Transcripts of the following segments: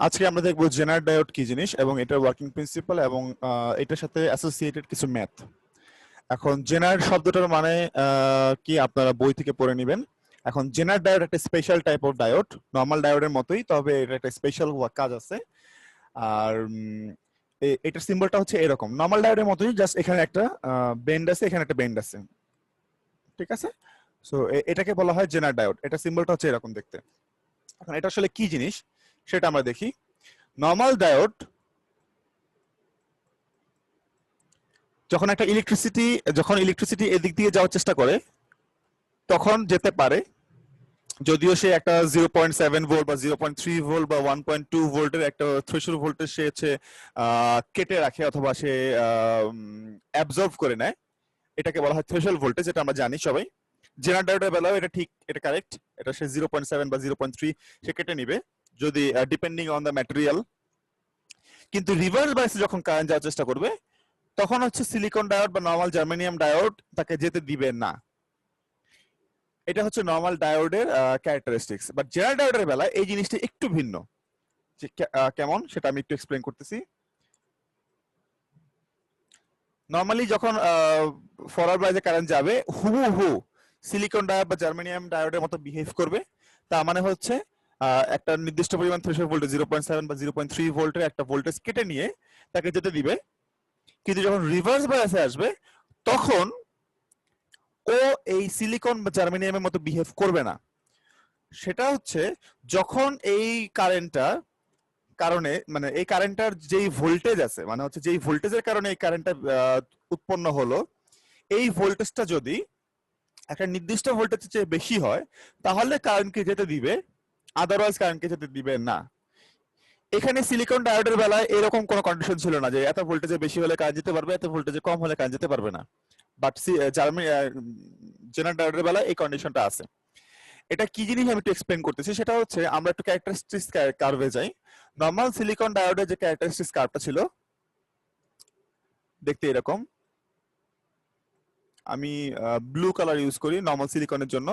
আজকে আমরা দেখব জেনার ডায়োড কি জিনিস এবং এটার ওয়ার্কিং প্রিন্সিপাল এবং এটার সাথে অ্যাসোসিয়েটেড কিছু ম্যাথ। এখন জেনার শব্দটার মানে কি আপনারা বই থেকে পড়ে নেবেন। এখন জেনার ডায়োড একটা special type of diode, normal ডায়োডের মতোই, তবে এটা একটা স্পেশাল কাজ আছে। আর এটার সিম্বলটা হচ্ছে এরকম, নর্মাল ডায়োডের মতোই, জাস্ট এখানে একটা বেন্ড আছে, এখানে একটা বেন্ড আছে, ঠিক আছে? সো এটাকে বলা হয় জেনার ডায়োড। এটা সিম্বলটা হচ্ছে এরকম দেখতে। এখন এটা আসলে কি জিনিস সেটা আমরা দেখি। নর্মাল ডায়োড যখন ইলেকট্রিসিটি এদিক দিয়ে যাওয়ার চেষ্টা করে তখন যেতে পারে, যদিও সে একটা 0.7 ভোল্ট বা 0.3 ভোল্ট বা 1.2 ভোল্টের একটা থ্রেশহোল্ড ভোল্টেজ সে হচ্ছে কেটে রাখে অথবা সে অ্যাবজর্ব করে নেয়। এটাকে বলা হয় থ্রেশহোল্ড ভোল্টেজ, এটা আমরা জানি সবাই। জেনার ডায়োডের বেলাও এটা ঠিক, এটা কারেক্ট। এটা সে 0.7 বা 0.3 সে কেটে নিবে, যদি ডিপেন্ডিং অন দ্য ম্যাটেরিয়াল। কিন্তু রিভার্স বাইসে যখন কারেন্ট যাওয়ার চেষ্টা করবে তখন হচ্ছে সিলিকন ডায়োড বা নরমাল জার্মেনিয়াম ডায়োড তাকে যেতে দিবে না। এটা হচ্ছে নরমাল ডায়োডের ক্যারেক্টারিস্টিক্স। বাট জেনার ডায়োডের বেলায় এই জিনিসটা একটু ভিন্ন। কেমন সেটা আমি একটু এক্সপ্লেইন করতেছি। নরমালি যখন ফরওয়ার্ড বাইসে কারেন্ট যাবে হুবহু সিলিকন ডায়োড বা জার্মেনিয়াম ডায়োডের মতো বিহেভ করবে। তার মানে হচ্ছে একটা নির্দিষ্ট পরিমাণ থ্রেশহোল্ড ভোল্টেজ 0.7 বা 0.3 ভোল্টের একটা ভোল্টেজ কেটে নিয়ে তাকে যেতে দিবে। কিন্তু যখন রিভার্স বায়াসে আসবে তখন ও এই সিলিকন বা জার্মেনিয়ামের মতো বিহেভ করবে না। সেটা হচ্ছে যখন এই কারণে মানে এই কারেন্টটার যেই ভোল্টেজ আছে, মানে হচ্ছে যেই ভোল্টেজের কারণে এই কারেন্টটা উৎপন্ন হলো, এই ভোল্টেজটা যদি একটা নির্দিষ্ট ভোল্টেজের চেয়ে বেশি হয় তাহলে কারেন্টকে যেতে দিবে, আদারওয়াইজ কারেন্টকে যেতে দিবে না। এখানে সিলিকন ডায়োডের বেলায় এরকম কোনো কন্ডিশন ছিল না যে এত ভোল্টেজে বেশি হলে কারেন্ট যেতে পারবে, এত ভোল্টেজে কম হলে কারেন্ট যেতে পারবে না। বাট জেনার ডায়োডের বেলায় এই কন্ডিশনটা আছে। এটা কি জিনিস আমি একটু এক্সপ্লেন করতেছি। সেটা হচ্ছে আমরা একটু ক্যারেক্টারিস্টিক্স কার্ভে যাই। নরমাল সিলিকন ডায়োডের যে ক্যারেক্টারিস্টিক্স কার্ভটা ছিল দেখতে এরকম। আমি ব্লু কালার ইউজ করি নরমাল সিলিকনের জন্য।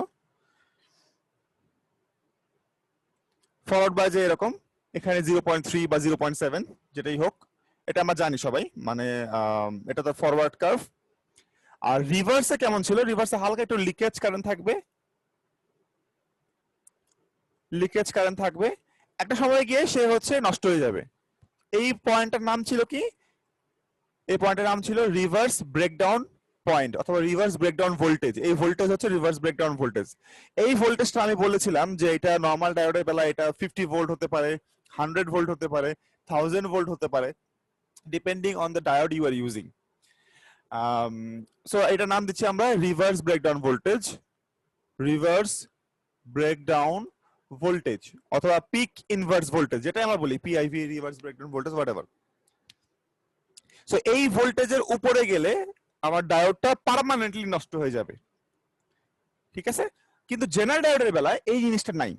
ফরওয়ার্ড বাজে এরকম, এখানে 0.3 বা 0.7 যেটাই হোক, এটা আমরা জানি সবাই, মানে এটা তো ফরওয়ার্ড কার্ভ। আর রিভার্সে কেমন ছিল? রিভার্সে হালকা একটু লিকেজ কারেন্ট থাকবে, একটা সময় গিয়ে সে হচ্ছে নষ্ট হয়ে যাবে। এই পয়েন্টের নাম ছিল কি? এই পয়েন্টের নাম ছিল রিভার্স ব্রেকডাউন পয়েন্ট অথবা রিভার্স ব্রেকডাউন ভোল্টেজ। এই ভোল্টেজ হচ্ছে রিভার্স ব্রেকডাউন ভোল্টেজ। এই ভোল্টেজটা আমি বলেছিলাম যে এটা নর্মাল ডায়োডের বেলা এটা 50 ভোল্ট হতে পারে, 100 ভোল্ট হতে পারে, 1000 ভোল্ট হতে পারে, depending on the diode you are using. So এটা নাম দিচ্ছি আমরা reverse breakdown voltage, reverse breakdown voltage অথবা পিক ইনভার্স ভোল্টেজ, যেটা আমরা বলি PIV, reverse breakdown voltage, whatever. So এই ভোল্টেজের উপরে গেলে আমার ডায়োডটা পার্মানেন্টলি নষ্ট হয়ে যাবে, ঠিক আছে? কিন্তু জেনারেল ডায়োডের বেলায় এই জিনিসটা নাই।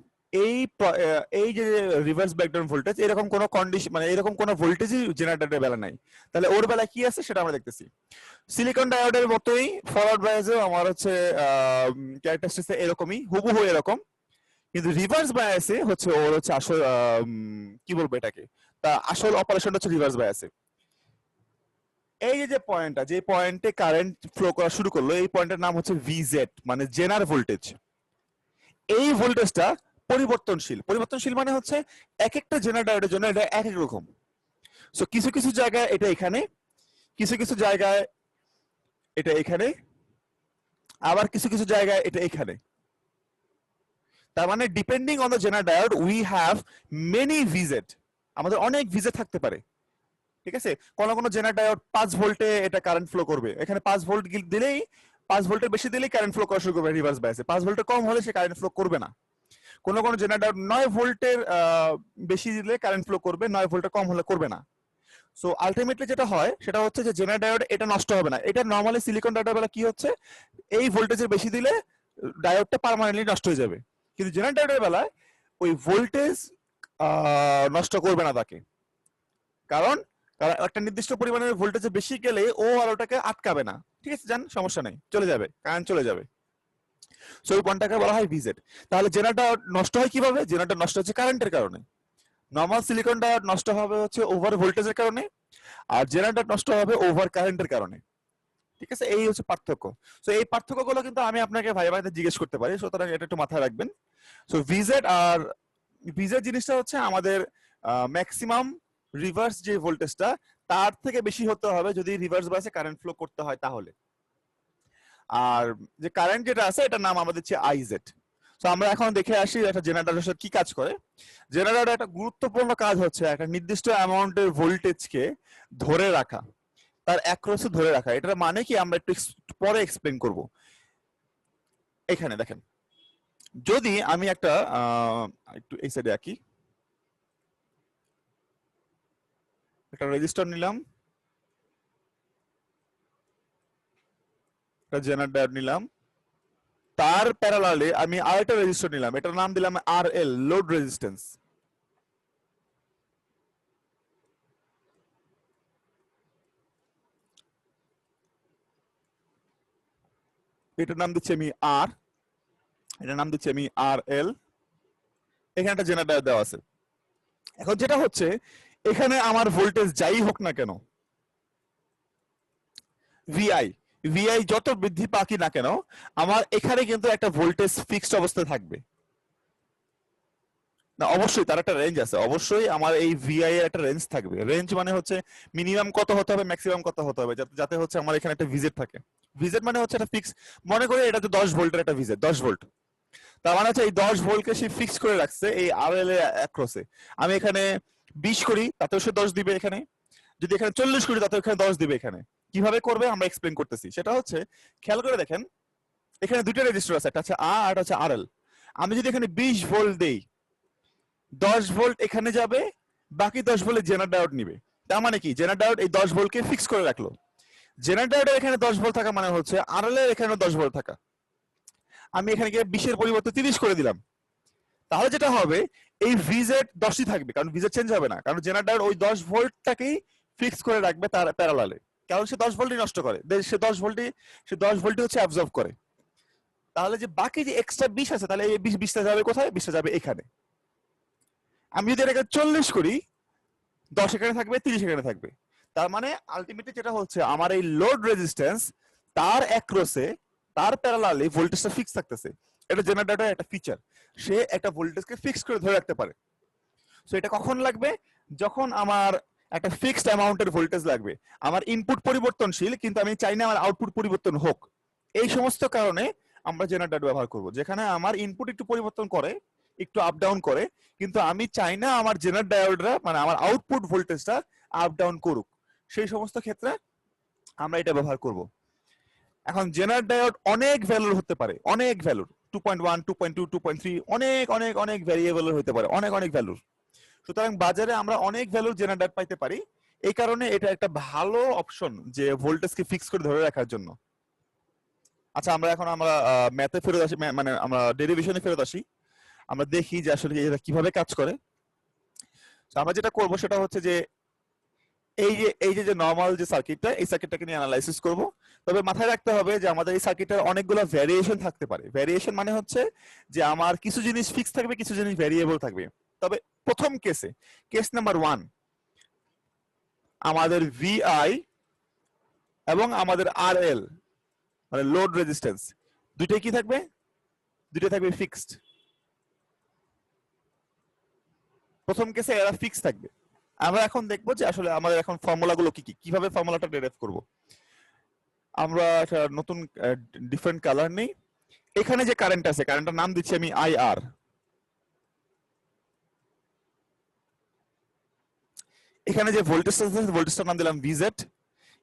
এই যে রিভার্স ব্রেকডাউন ভোল্টেজ, এরকম কোনো কন্ডিশন মানে এরকম কোনো ভোল্টেজই জেনারেল ডায়োডের বেলা নাই। তাহলে ওর বেলায় কি আছে সেটা আমরা দেখতেছি। সিলিকন ডায়োডের মতোই ফরওয়ার্ড বায়াসেও আমার হচ্ছে ক্যারেক্টারিস্টিক্স এরকমই, হুবহু এরকম। কিন্তু রিভার্স বায়াসে হচ্ছে ওর হচ্ছে আসল কি বলবো এটাকে, তা আসল অপারেশন হচ্ছে রিভার্স বায়াসে। এই যে পয়েন্টটা, যে পয়েন্টে কারেন্ট ফ্লো করা শুরু করলো, এই পয়েন্টের নাম হচ্ছে ভিজেড, মানে জেনার ভোল্টেজ। এই ভোল্টেজটা পরিবর্তনশীল মানে হচ্ছে এক একটা জেনার ডায়োডের জন্য এটা এক এক রকম। সো কিছু কিছু জায়গায় এটা এখানে, কিছু কিছু জায়গায় এটা এখানে, আবার কিছু কিছু জায়গায় এটা এখানে। তার মানে depending on the zener diode we have many VZ, আমাদের অনেক ভিজেড থাকতে পারে, ঠিক আছে? কোন কোন জেনার ডায়োড 5 ভোল্টে এটা কারেন্ট ফ্লো করবে, এখানে 5 ভোল্ট দিলেই, 5 ভোল্টের বেশি দিলেই কারেন্ট ফ্লো করা শুরু করবে রিভার্স বায়াসে। 5 ভোল্টের কম হলে সে কারেন্ট ফ্লো করবে না। কোন কোন জেনার ডায়োড 9 ভোল্টের বেশি দিলে কারেন্ট ফ্লো করবে, 9 ভোল্টের কম হলে করবে না। সো আলটিমেটলি যেটা হয় সেটা হচ্ছে যে জেনার ডায়োড এটা নষ্ট হবে না। এটা নরমালি সিলিকন ডায়োডের বেলা কি হচ্ছে, এই ভোল্টেজের বেশি দিলে ডায়োডটা পার্মানেন্টলি নষ্ট হয়ে যাবে। কিন্তু জেনার ডায়োডের বেলায় ওই ভোল্টেজ নষ্ট করবে না তাকে, কারণ একটা নির্দিষ্ট পরিমাণের ভোল্টেজে বেশি গেলে ও আর ওটাকে আটকাবে না, ঠিক আছে? জান, সমস্যা নেই, চলে যাবে, কারেন্ট চলে যাবে। সো ওই পয়েন্টটাকে বলা হয় ভিজেড। তাহলে জেনারেটর নষ্ট হয় কিভাবে? জেনারেটর নষ্ট হচ্ছে কারেন্টের কারণে। নরমাল সিলিকন ডায়োড নষ্ট হবে হচ্ছে ওভার ভোল্টেজের কারণে, আর জেনারেল ডায়োড নষ্ট হবে ওভার কারেন্টের কারণে। ঠিক আছে, এই হচ্ছে পার্থক্য। সো এই পার্থক্যগুলো কিন্তু আমি আপনাকে ভাই ভাইতে জিজ্ঞেস করতে পারি, সুতরাং এটা একটু মাথায় রাখবেন। সো ভিজেড আর ভিজেড জিনিসটা হচ্ছে আমাদের ম্যাক্সিমাম রিভার্স যে ভোল্টেজটা তার থেকে বেশি হতে হবে যদি রিভার্স বাসে কারেন্ট ফ্লো করতে হয় তাহলে। আর যে কারেন্ট যেটা আছে এটার নাম আমাদের হচ্ছে আইজেড। তো আমরা এখন দেখে আসি একটা জেনারেটর কি কাজ করে। জেনারেটর একটা গুরুত্বপূর্ণ কাজ হচ্ছে একটা নির্দিষ্ট অ্যামাউন্টের ভোল্টেজকে ধরে রাখা, তার অ্যাক্রসে ধরে রাখা। এটার মানে কি আমরা একটু পরে এক্সপ্লেন করব। এখানে দেখেন, যদি আমি একটা একটু এই সাইডে আঁকি, একটা রেজিস্টার নিলাম, একটা জেনারেটর ডায়োড নিলাম, তার প্যারালালে আমি আরেকটা রেজিস্টার নিলাম, এটার নাম দিলাম আরএল, লোড রেজিস্ট্যান্স। এটার নাম দিচ্ছি আমি আর, এটার নাম দিচ্ছি আমি আর এল। এখানে একটা জেনারেটর দেওয়া আছে। এখন যেটা হচ্ছে, এখানে আমার ভোল্টেজ যাই হোক না কেন, ভিআই ভিআই যত বৃদ্ধি পাকি না কেন, আমার এখানে কিন্তু একটা ভোল্টেজ ফিক্সড অবস্থায় থাকবে না। অবশ্যই তার একটা রেঞ্জ আছে, অবশ্যই আমার এই ভিআই এর একটা রেঞ্জ থাকবে। রেঞ্জ মানে হচ্ছে মিনিমাম কত হতে হবে, ম্যাক্সিমাম কত হতে হবে, যাতে হচ্ছে আমার এখানে একটা ভিজেট থাকে। ভিজেট মানে হচ্ছে একটা ফিক্স, মনে করি এটা তো 10 ভোল্টের একটা ভিজেট, 10 ভোল্ট। তার মানে হচ্ছে এই 10 ভোল্টকে সে ফিক্স করে রাখছে এই আরএল এর অ্যাক্রসে। আমি এখানে 20 করি তাতেও সে 10 দিবে এখানে, যদি এখানে 40 করি তাতেও এখানে 10 দিবে এখানে। কিভাবে করবে আমরা এক্সপ্লেন করতেছি। সেটা হচ্ছে, খেয়াল করে দেখেন, এখানে দুইটা রেজিস্টার আছে, একটা হচ্ছে আর আর একটা হচ্ছে আরএল। আমি যদি এখানে 20 ভোল্ট দেই, 10 ভোল্ট এখানে যাবে, বাকি 10 ভোল্ট জেনারেটর ডায়োড নিবে। তার মানে কি, জেনারেটর ডায়োড এই 10 ভোল্টকে ফিক্স করে রাখলো। জেনারেটর ডায়োডের এখানে 10 ভোল্ট থাকা মানে হচ্ছে আরএল এর এখানে 10 ভোল্ট থাকা। আমি এখানে গিয়ে 20 এর পরিবর্তে 30 করে দিলাম, তাহলে যেটা হবে এই ভিজেড 10ই থাকবে, কারণ ভিজেড চেঞ্জ হবে না, কারণ জেনারেটর ওই 10 ভোল্টটাকেই ফিক্স করে রাখবে তার প্যারালালে, কারণ সে 10 ভোল্টই নষ্ট করে, সে 10 ভোল্টই হচ্ছে অ্যাবজর্ব করে। তাহলে যে বাকি যে এক্সট্রা 20 আছে, তাহলে এই 20টা যাবে কোথায়, 20টা যাবে এখানে। আমি যদি এটাকে 40 করি, 10 এখানে থাকবে, 30 এখানে থাকবে। তার মানে আলটিমেটলি যেটা হচ্ছে, আমার এই লোড রেজিস্ট্যান্স তার অ্যাক্রসে, তার প্যারালালে ভোল্টেজটা ফিক্স থাকতেছে। এটা জেনারেটরের একটা ফিচার, সে একটা ভোল্টেজকে ফিক্স করে ধরে রাখতে পারে। সো এটা কখন লাগবে, যখন আমার একটা ফিক্সড অ্যামাউন্টের ভোল্টেজ লাগবে। আমার ইনপুট পরিবর্তনশীল, কিন্তু আমি চাই না আমার আউটপুট পরিবর্তন হোক। এই সমস্ত কারণে আমরা জেনারেটর ব্যবহার করব, যেখানে আমার ইনপুট একটু পরিবর্তন করে, একটু আপ ডাউন করে, কিন্তু আমি চাই না আমার জেনারেটর ডায়োডরা, মানে আমার আউটপুট ভোল্টেজটা আপ ডাউন করুক। সেই সমস্ত ক্ষেত্রে আমরা এটা ব্যবহার করব। এখন জেনারেটর ডায়োড অনেক ভ্যালুর হতে পারে, অনেক ভ্যালুর, 2.1, 2.2, 2.3, অনেক অনেক অনেক ভ্যারিয়েবলের হতে পারে, অনেক অনেক ভ্যালুর। সুতরাং বাজারে আমরা অনেক ভ্যালুর জেনারেটর পাইতে পারি। এই কারণে এটা একটা ভালো অপশন যে ভোল্টেজকে ফিক্স করে ধরে রাখার জন্য। আচ্ছা, আমরা ম্যাথে ফেরত আসি, মানে আমরা ডেরিভেশনে ফেরত আসি। আমরা দেখি যে আসলে এটা কিভাবে কাজ করে। আমরা যেটা করব সেটা হচ্ছে যে এই যে নরমাল যে সার্কিটটা, এই সার্কিটটাকে নিয়ে অ্যানালাইসিস করব। তবে মাথায় রাখতে হবে যে আমাদের এই সার্কিটের অনেকগুলো ভ্যারিয়েশন থাকতে পারে। ভ্যারিয়েশন মানে হচ্ছে যে আমার কিছু জিনিস ফিক্স থাকবে, কিছু জিনিস ভ্যারিয়েবল থাকবে। তবে প্রথম কেস নাম্বার 1, আমাদের ভিআই এবং আমাদের আরএল, মানে লোড রেজিস্ট্যান্স, দুইটাই কি থাকবে, দুইটা থাকবে ফিক্সড। প্রথম কেসে এরা ফিক্স থাকবে। আমরা এখন দেখবো যে আসলে আমাদের এখন ফর্মুলাগুলো কি কি, কিভাবে ফর্মুলাটা ডেরাইভ করব। আমরা একটা নতুন ডিফারেন্ট কালার নেই। এখানে যে কারেন্ট আছে, কারেন্টের নাম দিচ্ছি আমি আইআর। এখানে যে ভোল্টেজটা আছে, ভোল্টেজটার নাম দিলাম ভিজেড।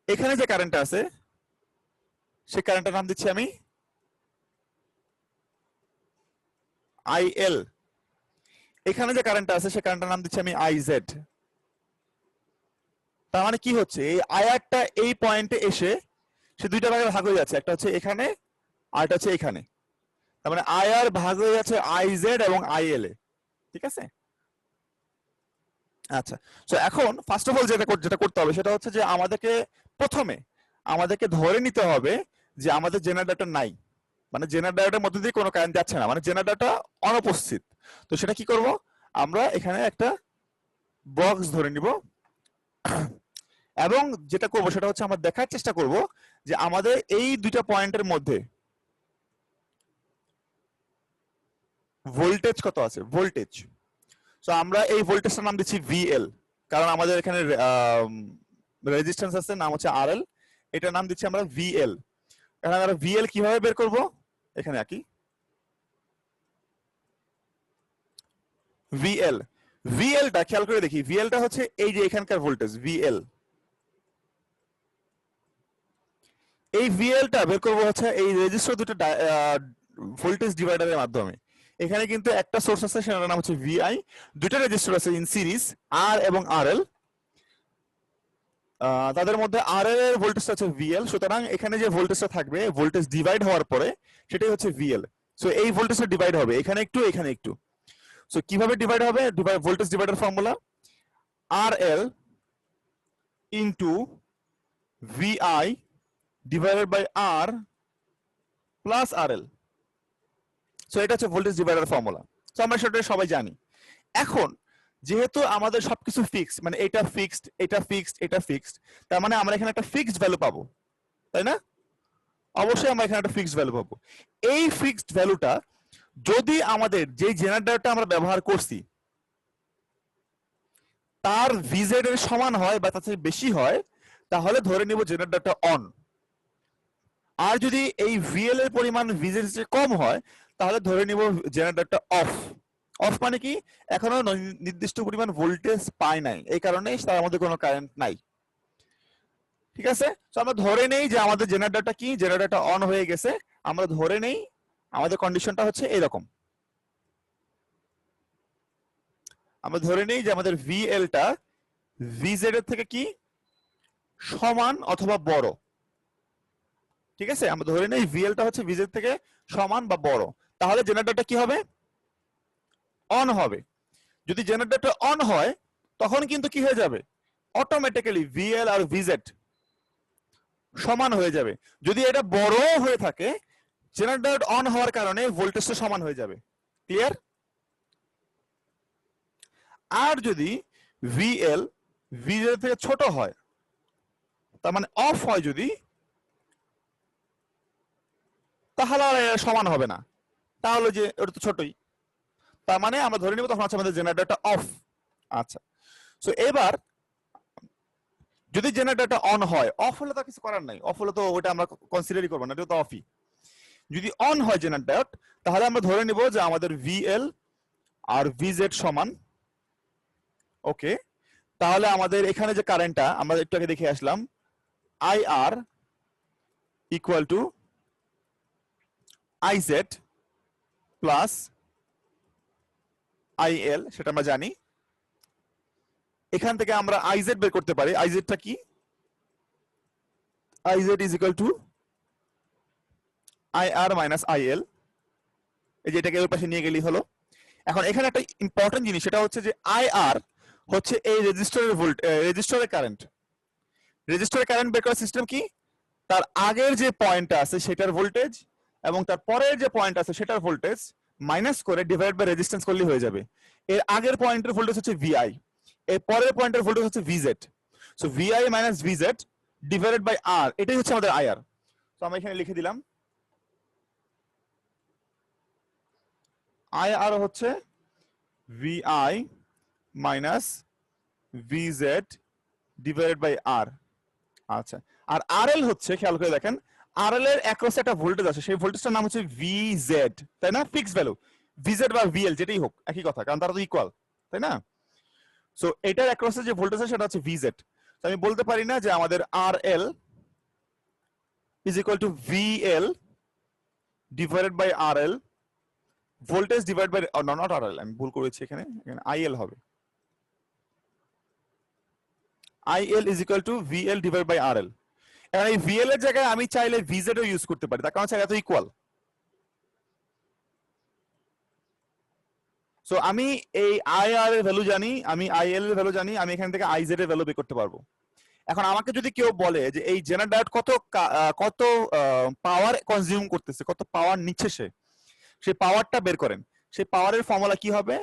এখানে যে কারেন্ট আছে, সেই কারেন্টের নাম দিচ্ছি আমি আইএল। এখানে যে কারেন্ট আছে, সেই কারেন্টের নাম দিচ্ছি আমি আইজেড। তার মানে কি হচ্ছে, এই আইআরটা এই পয়েন্টে এসে সে দুইটা ভাগে ভাগ হয়ে যাচ্ছে, একটা হচ্ছে এখানে আর একটা হচ্ছে এখানে। তার মানে আইআর ভাগ হয়ে যাচ্ছে আইজেড এবং আইএল এ। ঠিক আছে। আচ্ছা, সো এখন ফার্স্ট অফ অল যেটা করতে হবে সেটা হচ্ছে যে প্রথমে আমাদেরকে ধরে নিতে হবে যে আমাদের জেনারেটর নাই, মানে জেনারেটরের মধ্যে দিয়ে কোনো কারেন্ট যাচ্ছে না, মানে জেনারেটরটা অনুপস্থিত। তো সেটা কি করব, আমরা এখানে একটা বক্স ধরে নিব এবং যেটা করব সেটা হচ্ছে আমরা দেখার চেষ্টা করব যে আমাদের এই দুইটা পয়েন্টের মধ্যে ভোল্টেজ কত আছে, ভোল্টেজ। সো আমরা এই ভোল্টেজটার নাম দিচ্ছি ভিএল, কারণ আমাদের এখানে রেজিস্ট্যান্স আছে নাম হচ্ছে আরএল, এটার নাম দিচ্ছি আমরা ভিএল। এখন আমরা ভিএল কিভাবে বের করব, এখানে আঁকি ভিএল। ভিএলটা খেয়াল করে দেখি, ভিএলটা হচ্ছে এই যে এখানকার ভোল্টেজ ভিএল। এই ভিএলটা বের করব হচ্ছে এই রেজিস্টার দুটো ভোল্টেজ ডিভাইডারের মাধ্যমে। এখানে কিন্তু একটা সোর্স আছে সেটার নাম হচ্ছে ভিআই, দুটো রেজিস্টার আছে ইন সিরিজ আর এবং আরএল, তাদের মধ্যে আরএল এর ভোল্টেজটা হচ্ছে ভিএল। সুতরাং এখানে যে ভোল্টেজটা থাকবে ভোল্টেজ ডিভাইড হওয়ার পরে সেটাই হচ্ছে ভিএল। সো এই ভোল্টেজটা ডিভাইড হবে এখানে একটু এখানে একটু। সো কিভাবে ডিভাইড হবে, voltage divider formula RL into VI divided by R plus RL. So এটা হচ্ছে ভোল্টেজ ডিভাইডার ফর্মুলা। সো আমরা সেটা সবাই জানি। এখন যেহেতু আমাদের সবকিছু ফিক্সড, মানে এটা ফিক্সড, এটা ফিক্সড, এটা ফিক্সড, তার মানে আমরা এখানে একটা ফিক্সড ভ্যালু পাবো, তাই না? অবশ্যই আমরা এখানে একটা ফিক্সড ভ্যালু পাবো। এই ফিক্সড ভ্যালুটা যদি আমাদের যে জেনারেটরটা আমরা ব্যবহার করছি তার ভিজেড এর সমান হয় বা তার থেকে বেশি হয়, তাহলে ধরে নিব জেনারেটরটা অন। আর যদি এই ভিএল এর পরিমাণ ভিজেড এর কম হয় তাহলে ধরে নিব জেনারেটরটা অফ। অফ মানে কি, এখনো নির্দিষ্ট পরিমাণ ভোল্টেজ পায় নাই, এই কারণে তার মধ্যে কোনো কারেন্ট নাই। ঠিক আছে, তো আমরা ধরে নেই যে আমাদের জেনারেটরটা কি, জেনারেটরটা অন হয়ে গেছে। আমরা ধরে নেই আমাদের কন্ডিশনটা হচ্ছে এরকম, আমরা ধরে নেই যে আমাদের ভিএলটা ভিজেড এর থেকে কি সমান অথবা বড়। ঠিক আছে, আমরা ধরে নেই ভিএলটা হচ্ছে ভিজেড থেকে সমান বা বড়, তাহলে জেনারেটরটা কি হবে, অন হবে। যদি জেনারেটরটা অন হয় তখন কিন্তু কি হয়ে যাবে, অটোমেটিক্যালি ভিএল আর ভিজেড সমান হয়ে যাবে। যদি এটা বড় হয়ে থাকে জেনারেটর অন হওয়ার কারণে ভোল্টেজটা সমান হয়ে যাবে। ক্লিয়ার? আর যদি ভিএল ভিজেড থেকে ছোট হয়, তার মানে অফ হয় যদি, তাহলে আর সমান হবে না, তাহলে যে ওটা তো ছোটই, তার মানে আমরা ধরে নিব তখন হচ্ছে আমাদের জেনারেটরটা অফ। আচ্ছা, সো এবার যদি জেনারেটরটা অন হয়, অফ হলে তো কিছু করার নাই, অফ হলে তো ওটা আমরা কনসিডারই করবো না, এটা তো অফই। যদি অন হয় জেনারেটর তাহলে আমরা ধরে নিব যে আমাদের ভিএল আর ভিজেড সমান। ওকে, তাহলে আমাদের এখানে যে কারেন্টটা আমরা একটু আগে দেখে আসলাম, IR equal to IZ plus IL, সেটা আমরা জানি। এখান থেকে আমরা আইজেড বের করতে পারি, আইজেডটা কি, IZ is equal to IR minus IL, এই যে এটাকে ওই পাশে নিয়ে গেলেই হলো। এখন এখানে একটা ইম্পর্টেন্ট জিনিস, সেটা হচ্ছে যে আইআর হচ্ছে এই রেজিস্টরের রেজিস্টরের কারেন্ট। রেজিস্টরের কারেন্ট বের করার সিস্টেম কি, তার আগের যে পয়েন্টটা আছে সেটার ভোল্টেজ এবং তার পরের যে পয়েন্ট আছে সেটার ভোল্টেজ মাইনাস করে ডিভাইড বাই রেজিস্ট্যান্স করলেই হয়ে যাবে। এর আগের পয়েন্টের ভোল্টেজ হচ্ছে ভিআই, এর পরের পয়েন্টের ভোল্টেজ হচ্ছে VZ. So VI minus VZ divided by R, এটাই হচ্ছে আমাদের আইআর। তো আমরা এখানে লিখে দিলাম আইআর হচ্ছে VI minus VZ divided by R. আচ্ছা, আর আরএল হচ্ছে, খেয়াল করে দেখেন, আরএল এর অ্যাক্রসে একটা ভোল্টেজ আছে, সেই ভোল্টেজটার নাম হচ্ছে ভিজেড, তাই না? ফিক্স ভ্যালু, ভিজেড বা ভিএল যেটাই হোক একই কথা, কারণ তারা তো ইকুয়াল, তাই না? সো এটার অ্যাক্রসে যে ভোল্টেজ আছে সেটা হচ্ছে ভিজেড। তো আমি বলতে পারি না যে আমাদের RL is equal to VL divided by RL, voltage divide by, not RL, আমি ভুল করেছি, এখানে এখানে আইএল হবে। IL is equal to VL divide by RL. এখন এই ভিএল এর জায়গায় আমি চাইলে ভিজেড ও ইউজ করতে পারি, তার কারণ হচ্ছে এত ইকুয়াল। সো আমি এই আইআর এর ভ্যালু জানি, আমি আইএল এর ভ্যালু জানি, আমি এখান থেকে আইজেড এর ভ্যালু বের করতে পারবো। এখন আমাকে যদি কেউ বলে যে এই জেনারেটর কত পাওয়ার কনজিউম করতেছে, কত পাওয়ার নিচ্ছে সে, সেই পাওয়ারটা বের করেন, সেই পাওয়ারের ফর্মুলা কি হবে,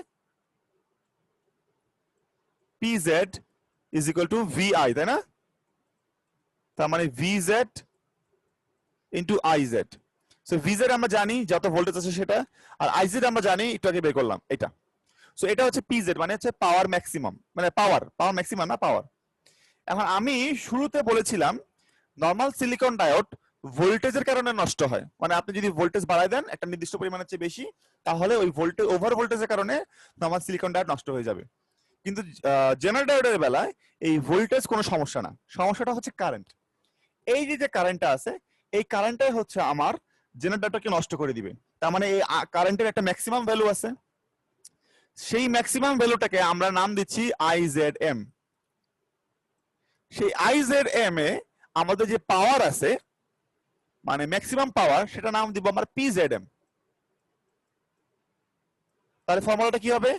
PZ is equal to VI, তাই না? তার মানে VZ into IZ। So VZ আমরা জানি যত ভোল্টেজ আছে সেটা, আর IZ আমরা জানি একটু আগে বের করলাম এটা। সো এটা হচ্ছে PZ মানে হচ্ছে পাওয়ার ম্যাক্সিমাম, মানে পাওয়ার ম্যাক্সিমাম না পাওয়ার। এখন আমি শুরুতে বলেছিলাম নরমাল সিলিকন ডায়োড ভোল্টেজের কারণে নষ্ট হয়, মানে আপনি যদি ভোল্টেজ বাড়ায় দেন একটা নির্দিষ্ট পরিমাণের চেয়ে বেশি, তাহলে ওই ভোল্টেজ ওভার ভোল্টেজের কারণে নরমাল সিলিকন ডায়োড নষ্ট হয়ে যাবে। কিন্তু জেনারেল ডায়োডের বেলায় এই ভোল্টেজ কোনো সমস্যা না, সমস্যাটা হচ্ছে কারেন্ট। এই যে কারেন্টটা আছে, এই কারেন্টটাই হচ্ছে আমার জেনারেটরটাকে নষ্ট করে দিবে। তার মানে এই কারেন্টের একটা ম্যাক্সিমাম ভ্যালু আছে, সেই ম্যাক্সিমাম ভ্যালুটাকে আমরা নাম দিচ্ছি IZM। সেই IZM এ আমাদের যে পাওয়ার আছে মানে ম্যাক্সিমাম পাওয়ার, সেটা নাম দিব আমরা PZM। তাহলে ফর্মুলাটা কি হবে?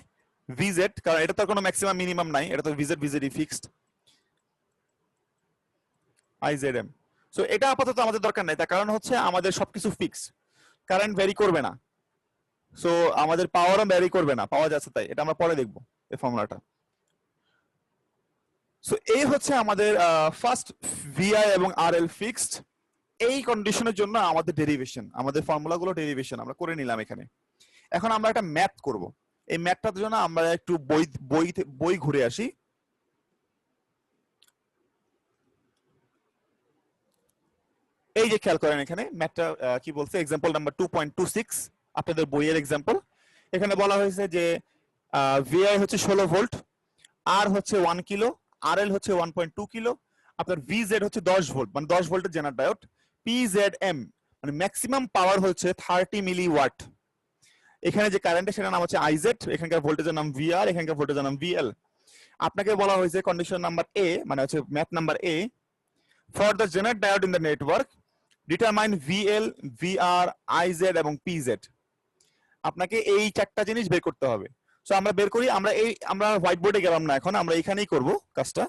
VZ, কারণ এটা তো কোনো ম্যাক্সিমাম মিনিমাম নাই, এটা তো VZ ফিক্সড, IZM। সো এটা আপাতত আমাদের দরকার নাই, তার কারণ হচ্ছে আমাদের সবকিছু ফিক্স, কারেন্ট ভ্যারি করবে না, সো আমাদের পাওয়ারও ভ্যারি করবে না, পাওয়া যাচ্ছে তাই। এটা আমরা পরে দেখব এই ফর্মুলাটা। সো এই হচ্ছে আমাদের ফার্স্ট VI এবং RL ফিক্সড। এই কন্ডিশনের জন্য আমাদের ডেরিভেশন, আমাদের ফর্মুলাগুলো ডেরিভেশন আমরা করে নিলাম এখানে। এখন আমরা একটা ম্যাথ করব। এই ম্যাথটার জন্য আমরা একটু বই ঘুরে আসি। এই যে খেয়াল করেন এখানে ম্যাথটা কি বলছে, এক্সাম্পল নাম্বার 2.26 আপনাদের বইয়ের এক্সাম্পল। এখানে বলা হয়েছে যে VI হচ্ছে 16 ভোল্ট, R হচ্ছে 1 কিলো, RL হচ্ছে 1.2 কিলো, আপনার VZ হচ্ছে 10 ভোল্ট মানে 10 ভোল্টের জেনারেল ডায়োড, PZM মানে ম্যাক্সিমাম পাওয়ার হচ্ছে 30 মিলিওয়াট। এখানে যে কারেন্টের সেটার নাম হচ্ছে IZ, এখানকার ভোল্টেজের নাম VR, এখানকার ভোল্টেজের নাম VL। আপনাকে বলা হয়েছে কন্ডিশন নাম্বার A মানে হচ্ছে math number A, for the general diode in the network determine VL, VR, IZ এবং PZ। আপনাকে এই চারটা জিনিস বের করতে হবে। সো আমরা বের করি, আমরা হোয়াইট বোর্ডে গেলাম না, এখন আমরা এখানেই করব কাজটা।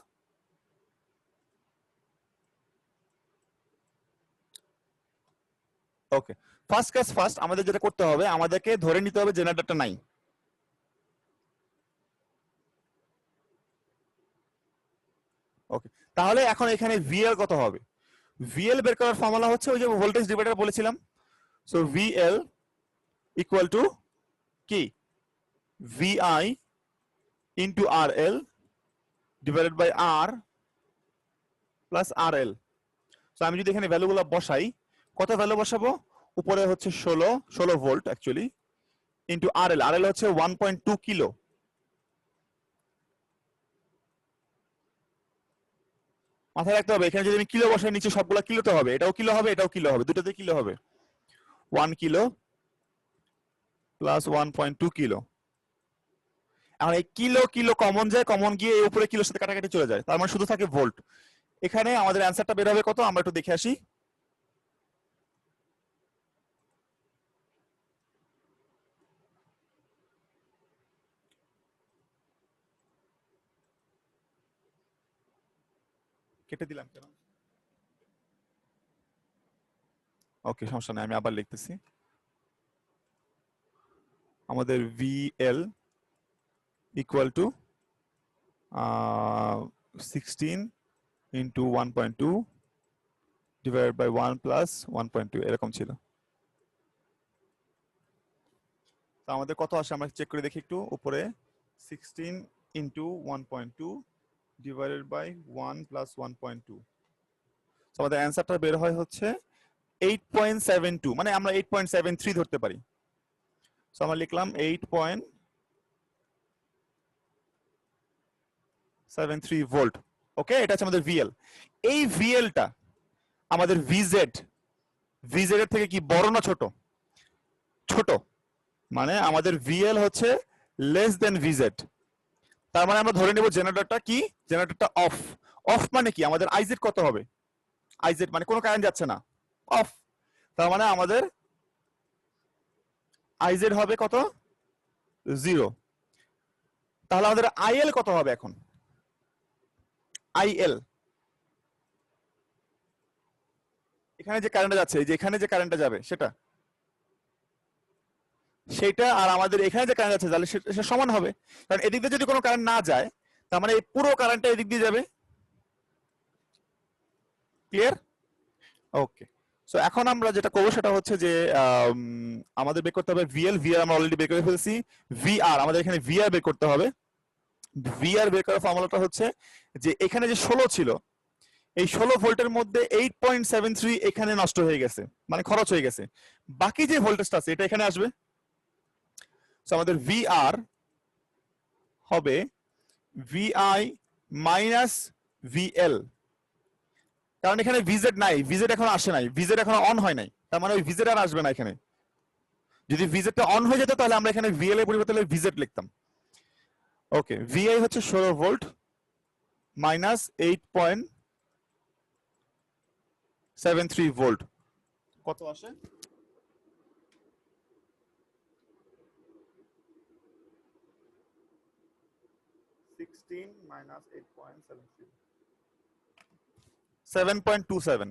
ওকে, ফার্স্ট কাজ ফার্স্ট, আমাদের যেটা করতে হবে, আমাদেরকে ধরে নিতে হবে জেনারেটরটা নাই। ওকে, তাহলে এখন এখানে VL কত হবে? VL বের করার ফর্মুলা হচ্ছে ওই যে ভোল্টেজ ডিভাইডার বলেছিলাম। সো VL ইকুয়াল টু কি? VI into RL divided by R plus RL। So আমি যদি এখানে ভ্যালুগুলো বসাই, কত ভ্যালু বসাবো? উপরে হচ্ছে 16 ভোল্ট অ্যাকচুয়ালি, ইন্টু RL হচ্ছে 1.2 কিলো। মাথায় রাখতে হবে এখানে যদি আমি কিলো বসাই, নিচে সবগুলো কিলোতে হবে, এটাও কিলো হবে, এটাও কিলো হবে, দুটোতে কিলো হবে। 1 কিলো প্লাস 1.2 কিলো। এখন এই কিলো কিলো কমন যায়, কমন গিয়ে এই উপরে কিলোর সাথে কাটাকাটি চলে যায়, তার মানে শুধু থাকে ভোল্ট। এখানে আমাদের অ্যান্সারটা বের হবে কত, আমরা একটু দেখে আসি। কেটে দিলাম কেন? ওকে, সমস্যা নাই, আমি আবার লিখতেছি। আমাদের VL equal to 16 into 1.2 divided by 1 plus 1.2 এরকম ছিল। তো আমাদের কত আসে আমরা চেক করে দেখি একটু। উপরে 16 ইন্টু 1.2 ডিভাইডেড বাই 1 প্লাস 1.2, তো আমাদের অ্যান্সারটা বের হয় হচ্ছে 8.72, মানে আমরা 8.73 ধরতে পারি। সো আমরা লিখলাম 8.73 ভোল্ট। ওকে, এটা হচ্ছে আমাদের VL। এই VLটা আমাদের VZ এর থেকে কি বড় না ছোট? ছোট, মানে আমাদের VL হচ্ছে লেস দেন VZ। তার মানে আমরা ধরে নেব জেনারেটরটা কি, জেনারেটরটা অফ। অফ মানে কি, আমাদের IZ কত হবে? IZ মানে কোনো কারেন্ট যাচ্ছে না, অফ। তার মানে আমাদের IZ হবে কত? 0। তাহলে আমাদের IL কত হবে এখন? IL এখানে যে কারেন্টটা যাচ্ছে, এই যে এখানে যে কারেন্টটা যাবে সেটা আর আমাদের এখানে যে কারেন্ট যাচ্ছে তাহলে সেটা সমান হবে, কারণ এদিক দিয়ে যদি কোনো কারেন্ট না যায় তার মানে এই পুরো কারেন্টটা এদিক দিয়ে যাবে। ক্লিয়ার? ওকে, সো এখন আমরা যেটা করবো সেটা হচ্ছে যে আমাদের বের করতে হবে ভিএল। ভিআর আমরা অলরেডি বের করে ফেলেছি। ভিআর আমাদের এখানে ভিআর বের করতে হবে। ভিআর বের করার ফর্মুলাটা হচ্ছে যে এখানে যে 16 ছিল, এই 16 ভোল্টের মধ্যে 8.73 এখানে নষ্ট হয়ে গেছে, মানে খরচ হয়ে গেছে। বাকি যে ভোল্টেজটা আছে এটা এখানে আসবে। সো আমাদের ভিআর হবে ভিআই মাইনাস ভিএল, কারণ এখানে ভিজেড নাই, ভিজেড এখন আসে নাই, ভিজেড এখন অন হয় নাই, তার মানে ওই ভিজেড আর আসবে না এখানে। যদি ভিজেডটা অন হয়ে যেত তাহলে আমরা এখানে ভিএল এর পরিবর্তে ভিজেড লিখতাম। ওকে, ভিআই হচ্ছে 16 ভোল্ট মাইনাস 8.73 ভোল্ট, কত আসে? 16 minus 8.73 7.27।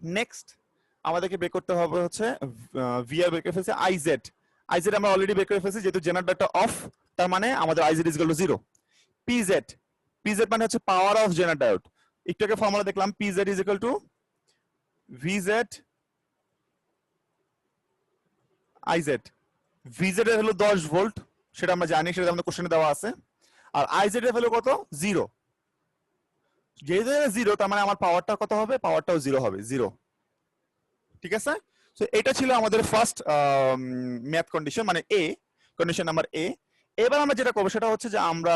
নেক্সট আমাদেরকে বের করতে হবে হচ্ছে ভিআর বের করে ফেলছে আইজেড। আইজেড আমরা অলরেডি বের করে ফেলছি, যেহেতু জেনারেটরটা অফ তার মানে আমাদের IZ is equal two 0। PZ, PZ মানে হচ্ছে পাওয়ার অফ জেনারেটর ডায়োড। একটু আগে ফর্মুলা দেখলাম, PZ is equal two ভিজেড IZ. ভিজেড এর হলো 10 ভোল্ট, সেটা আমরা জানি, সেটা আমাদের কোশ্চেনে দেওয়া আছে। আর আইজেড এর ভ্যালু কত? 0। যেহেতু 0 তার মানে আমার পাওয়ারটা কত হবে? পাওয়ারটাও 0 হবে, 0। ঠিক আছে? সো এটা ছিল আমাদের ফার্স্ট ম্যাথ কন্ডিশন, মানে এ, কন্ডিশন নাম্বার এ। এবার আমরা যেটা করব সেটা হচ্ছে যে আমরা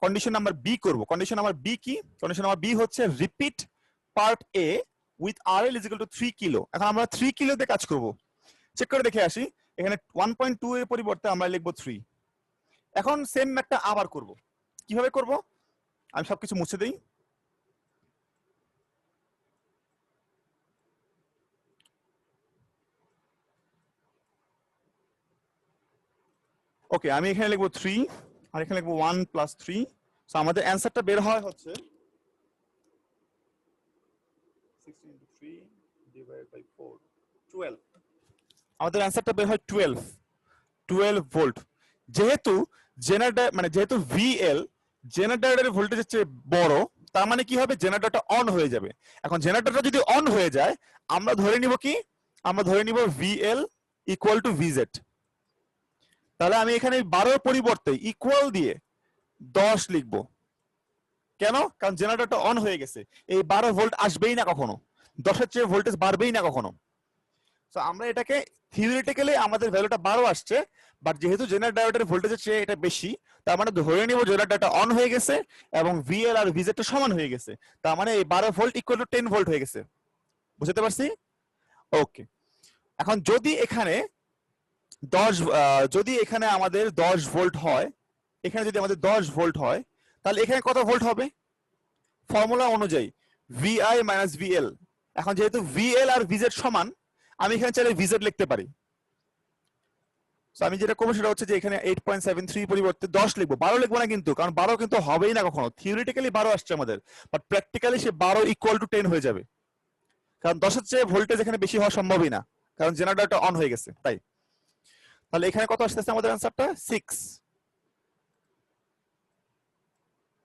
কন্ডিশন নাম্বার বি করব। কন্ডিশন নাম্বার বি কি? কন্ডিশন নাম্বার বি হচ্ছে repeat part A with RL is equal two 3 kilo. এখন আমরা 3 কিলো দিয়ে কাজ করব। চেক করে দেখে আসি, এখানে 1.2 এর পরিবর্তে আমরা লিখব 3। এখন সেম ম্যাথটা আবার করব। কিভাবে করব? আমি সবকিছু মুছে দেই। ওকে, আমি এখানে লিখব 3 আর এখানে লিখব 1 প্লাস 3। সো আমাদের অ্যানসারটা বের হয় হচ্ছে 16 into 3 divided by 4, 12। আমাদের অ্যানসারটা বের হয় 12 ভোল্ট। যেহেতু জেনারেটর মানে যেহেতু ভিএল জেনারেটরের ভোল্টেজের চেয়ে বড়, তার মানে কি হবে? জেনারেটরটা অন হয়ে যাবে। এখন জেনারেটরটা যদি অন হয়ে যায়, আমরা ধরে নিব কি? আমরা ধরে নিব ভিএল ইকুয়াল টু ভিজেড। তাহলে আমি এখানে 12 পরিবর্তে ইকুয়াল দিয়ে 10 লিখবো। কেন? কারণ জেনারেটরটা অন হয়ে গেছে, এই 12 ভোল্ট আসবেই না কখনো, 10 এর চেয়ে ভোল্টেজ বাড়বেই না কখনো। সো আমরা এটাকে থিওরিটিক্যালি আমাদের ভ্যালুটা 12 আসছে, বাট যেহেতু জেনারেটর ডায়োডের ভোল্টেজের চেয়ে এটা বেশি, তার মানে ধরে নিব জেনারেটরটা অন হয়ে গেছে এবং ভিএল আর ভিজেডটা সমান হয়ে গেছে। তার মানে এই 12 ভোল্ট ইকুয়াল টু 10 ভোল্ট হয়ে গেছে। বুঝতে পারছি? ওকে, এখন যদি এখানে 10 যদি এখানে আমাদের 10 ভোল্ট হয়, এখানে যদি আমাদের 10 ভোল্ট হয়, তাহলে এখানে কত ভোল্ট হবে? ফর্মুলা অনুযায়ী ভিআই মাইনাস ভিএল। এখন যেহেতু ভিএল আর ভিজেড সমান, আমি এখানে চাইলে ভিজেড লিখতে পারি। আমি যেটা করবো সেটা হচ্ছে যে এখানে 8.73 পরিবর্তে 10 লিখবো, 12 লিখবো না কিন্তু, কারণ 12 কিন্তু হবেই না কখনো। থিওরিটিক্যালি 12 আসছে আমাদের, but practically say 12 equal to 10 হয়ে যাবে, কারণ 10 এর চেয়ে ভোল্টেজ এখানে বেশি হওয়া সম্ভবই না, কারণ জেনারেটরটা অন হয়ে গেছে। তাই তাহলে এখানে কত আসতেছে আমাদের অ্যানসারটা? 6।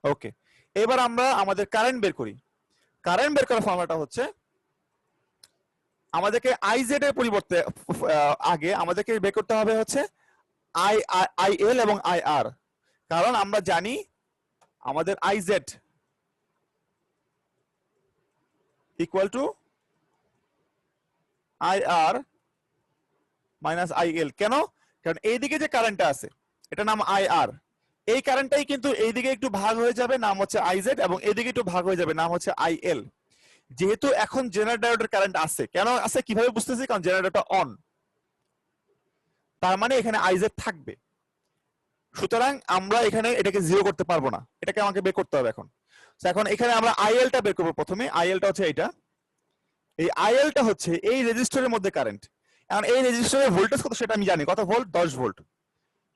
ওকে, এবার আমরা আমাদের কারেন্ট বের করি। কারেন্ট বের করার ফর্মুলাটা হচ্ছে আমাদেরকে আইজেড এর পরিবর্তে আগে আমাদেরকে বের করতে হবে হচ্ছে আইএল এবং আইআর, কারণ আমরা জানি আমাদের IZ equal to IR minus IL. কেন? কারণ এইদিকে যে কারেন্টটা আছে এটা নাম আইআর, এই কারেন্টটাই কিন্তু এইদিকে একটু ভাগ হয়ে যাবে, নাম হচ্ছে আইজেড, এবং এইদিকে একটু ভাগ হয়ে যাবে, নাম হচ্ছে আইএল। যেহেতু এখন জেনারেটর ডায়োডের কারেন্ট আছে, কেন আছে কিভাবে বুঝতেছি? কারণ জেনারেটরটা অন, তার মানে এখানে আইজেড থাকবে। সুতরাং আমরা এখানে এটাকে জিরো করতে পারবো না, এটাকে আমাকে বের করতে হবে এখন। এখন এখানে আমরা আইএলটা বের করবো। প্রথমে আইএলটা হচ্ছে এটা, এই আইএলটা হচ্ছে এই রেজিস্টরের মধ্যে কারেন্ট। এখন এই রেজিস্টরের ভোল্টেজ কত সেটা আমি জানি, কত ভোল্ট? 10 ভোল্ট।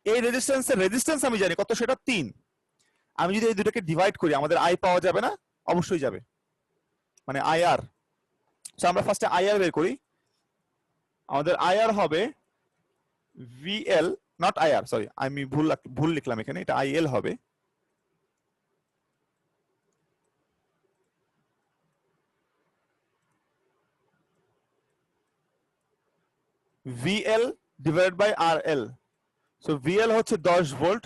এই রেজিস্ট্যান্সের রেজিস্ট্যান্স আমি জানি কত, সেটা 3। আমি যদি এই দুটোকে ডিভাইড করি আমাদের আই পাওয়া যাবে না? অবশ্যই যাবে, মানে আইআর। সো আমরা ফার্স্টে আইআর বের করি। আমাদের আইআর হবে VL নট IR, সরি আমি ভুল লিখলাম এখানে, এটা IL হবে। VL divided by RL, so VL হচ্ছে 10 ভোল্ট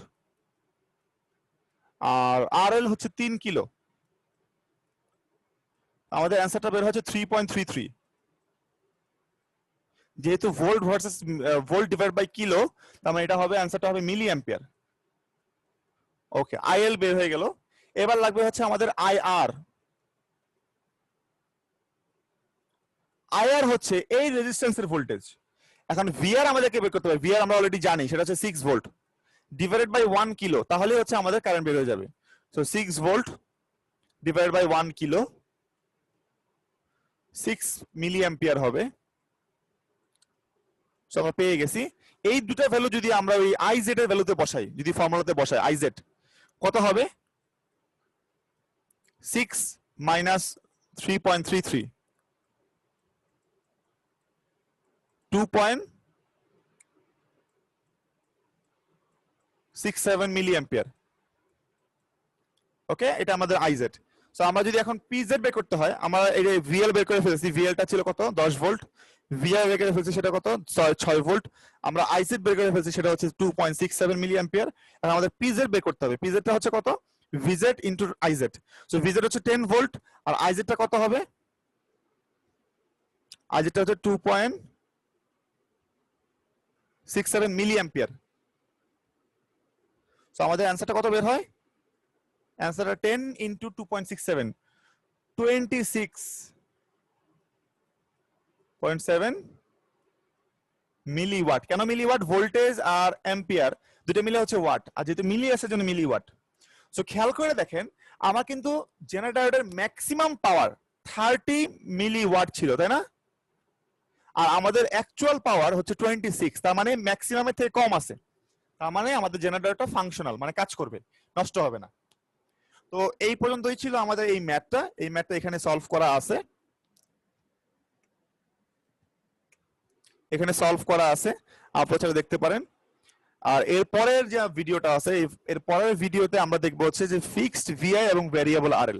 আর RL হচ্ছে 3 কিলো। আমাদের অ্যান্সারটা বের হচ্ছে 3.33। যেহেতু volt versus volt divide by kilo, তার মানে এটা হবে, অ্যান্সারটা হবে মিলি অ্যাম্পিয়ার। ওকে, IL বের হয়ে গেল। এবার লাগবে হচ্ছে আমাদের IR। IR হচ্ছে এই রেজিস্ট্যান্সের ভোল্টেজ। এখন VR আমাদেরকে বের করতে হবে, VR আমরা অলরেডি জানি সেটা হচ্ছে 6 ভোল্ট ডিভাইডেড বাই 1 কিলো, তাহলে হচ্ছে আমাদের কারেন্ট বের হয়ে যাবে। So 6 volt divided by 1 kilo, 6 milli ampere হবে। সো আমরা পেয়ে গেছি। এই দুটো ভ্যালু যদি আমরা ওই IZ এর ভ্যালুতে বসাই, যদি ফর্মুলাতে বসাই IZ কত হবে? 6 মাইনাস 3.33, 2.67 মিলি অ্যাম্পিয়ার। ওকে, এটা আমাদের IZ। সো আমরা যদি এখন PZ বের করতে হয়, আমরা এই যে VL বের করে ফেলেছি, VL টা ছিল কত? 10 ভোল্ট। VR বের করে ফেলেছি সেটা কত? 6 ভোল্ট। আমরা IZ বের করে ফেলেছি সেটা হচ্ছে 2.67 মিলি অ্যাম্পিয়ার। আর আমাদের PZ বের করতে হবে, PZ টা হচ্ছে কত? VZ into IZ। So VZ হচ্ছে 10 ভোল্ট আর IZ টা কত হবে? IZ টা হচ্ছে 2.67 মিলি অ্যাম্পিয়ার। সো আমাদের অ্যান্সারটা কত বের হয়? অ্যান্সারটা 10 ইনটু 2.67, 26.7 মিলিওয়াট। কেন মিলিওয়াট? ভোল্টেজ আর অ্যাম্পিয়ার দুটো মিলে হচ্ছে ওয়াট, আর যেহেতু মিলি আছে জন্য মিলিওয়াট। সো খেয়াল করে দেখেন, আমার কিন্তু জেনারেটরের ম্যাক্সিমাম পাওয়ার 30 মিলিওয়াট ছিল, তাই না? আর আমাদের অ্যাকচুয়াল পাওয়ার হচ্ছে 26, তার মানে ম্যাক্সিমামের থেকে কম আছে। তার মানে আমাদের জেনারেটরটা ফাংশনাল, মানে কাজ করবে, নষ্ট হবে না। তো এই পর্যন্তই ছিল আমাদের এই ম্যাথটা। এই ম্যাথটা এখানে সলভ করা আছে, এখানে সলভ করা আছে, আপনারা দেখতে পারেন। আর এর পরের যে ভিডিওটা আছে, এর পরের ভিডিওতে আমরা দেখবো হচ্ছে যে ফিক্সড VI এবং ভ্যারিয়েবল RL।